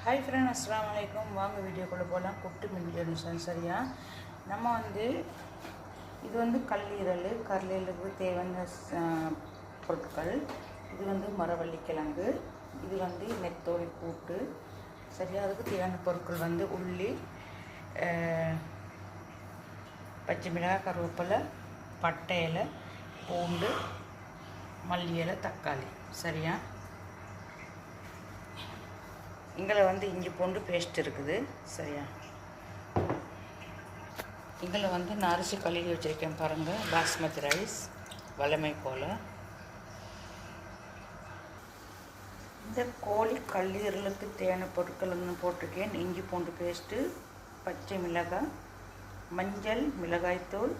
Hi friend, அஸ்ஸலாமு அலைக்கும். வாங்க வீடியோக்குள்ளே போகலாம். குட்டி மில்லியன் சரியா. நம்ம இது கல்லீரலுக்கு தேவையான பொருட்கள். இது மரவள்ளிக்கிழங்கு, இது நெத்தோலி கூட்டு சரியா. அதுக்கு தேவையான பொருட்கள் உள்ளி, பச்சை மிளகாய், கருவேப்பிலை, பட்டை இலை, பூண்டு, மல்லி இலை, தக்காளி சரியா. இங்கே இஞ்சி பூண்டு பேஸ்ட் இருக்குது சரியா. இங்கே நான் அரிசி கழுவி வச்சுருக்கேன் பாருங்கள். பாஸ்மதி ரைஸ் வளமை போல். இந்த கோழி கல்லீரலுக்கு தேவையான பொருட்கள் போட்டிருக்கேன். இஞ்சி பூண்டு பேஸ்ட்டு, பச்சை மிளகாய், மஞ்சள், மிளகாய்த்தூள்,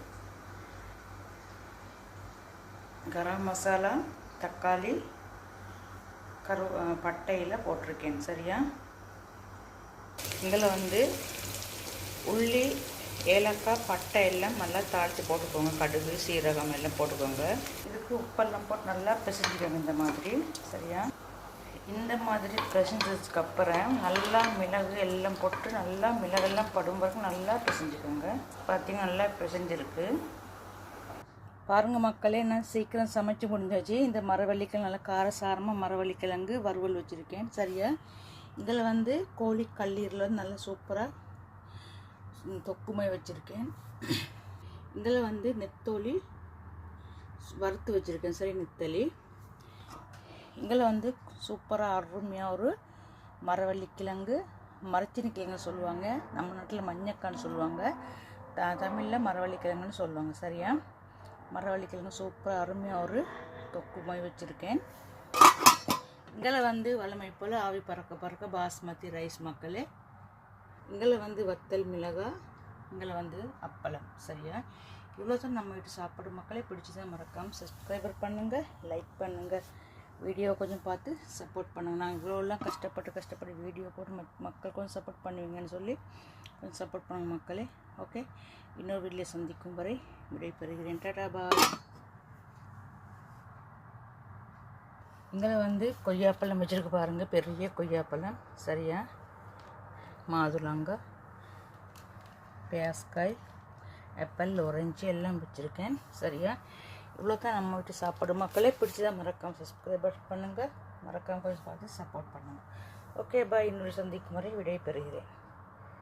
கரம் மசாலா, தக்காளி, பட்டையில் போட்டிருக்கேன் சரியா. இதில் உள்ளி, ஏலக்காய், பட்டை எல்லாம் நல்லா தாளித்து போட்டுக்கோங்க. கடுகு, சீரகம் எல்லாம் போட்டுக்கோங்க. இதுக்கு உப்பெல்லாம் போட்டு நல்லா பிசைஞ்சிக்கோங்க இந்த மாதிரி சரியா. இந்த மாதிரி பிசைஞ்சதுக்கப்புறம் நல்லா மிளகு எல்லாம் போட்டு நல்லா மிளகெல்லாம் படும் வரைக்கும் நல்லா பிசைஞ்சிக்கோங்க. பார்த்திங்கன்னா நல்லா பிசைஞ்சிருக்கு பாருங்கள் மக்களே. நான் சீக்கிரம் சமைச்சு முடிஞ்சாச்சு. இந்த மரவள்ளிக்கிழங்கு நல்லா காரசாரமாக மரவள்ளிக்கிழங்கு வறுவல் வச்சுருக்கேன் சரியா. இதில் கோழி கல்லீரல் நல்லா சூப்பராக தொக்குமை வச்சுருக்கேன். இதில் நெத்தோலி வறுத்து வச்சுருக்கேன் சரி, நெத்தலி. இதில் சூப்பராக அருமையாக ஒரு மரவள்ளிக்கிழங்கு, மரச்சினிக்கிழங்கு சொல்லுவாங்க. நம்ம நாட்டில் மஞ்சக்கான்னு சொல்லுவாங்க, தமிழில் மரவள்ளிக்கிழங்குன்னு சொல்லுவாங்க சரியா. மரவள்ளிக்கிழங்கு சூப்பராக அருமையாக ஒரு தொக்குமை வச்சுருக்கேன். இதில் வளமை போல் ஆவி பறக்க பறக்க பாஸ்மதி ரைஸ் மக்களே. இதில் வத்தல் மிளகாய், இதில் அப்பளம் சரியா. இவ்வளோ தான் நம்ம வீட்டு சாப்பாடு மக்களே. பிடிச்சதான் மறக்காமல் சப்ஸ்கிரைபர் பண்ணுங்கள், லைக் பண்ணுங்கள், வீடியோ கொஞ்சம் பார்த்து சப்போர்ட் பண்ணுங்கள். நான் இவ்வளோலாம் கஷ்டப்பட்டு வீடியோ போட்டு மக்கள் கொஞ்சம் சப்போர்ட் பண்ணுவீங்கன்னு சொல்லி கொஞ்சம் சப்போர்ட் பண்ணுங்கள் மக்களே. ஓகே, இன்னொரு வீடியோ சந்திக்கும் வரை விடைபெறுகிறேன். டாடா பாய். இங்கே கொய்யாப்பழம் வச்சுருக்கு பாருங்கள், பெரிய கொய்யாப்பழம் சரியா. மாதுளங்காய், பேஸ்காய், ஆப்பிள், ஆரஞ்சு எல்லாம் வச்சுருக்கேன் சரியா. இவ்வளோ தான் நம்ம வீட்டு சாப்பாடு மக்களே. பிடிச்சதான் மறக்காமல் சப்ஸ்கிரைபர் பண்ணுங்கள், மறக்காமல் கொஞ்சம் பார்த்து சப்போர்ட் பண்ணுங்கள். Okay bye. இன்னொரு சந்திக்கும் வரை விடை பெறுகிறேன்.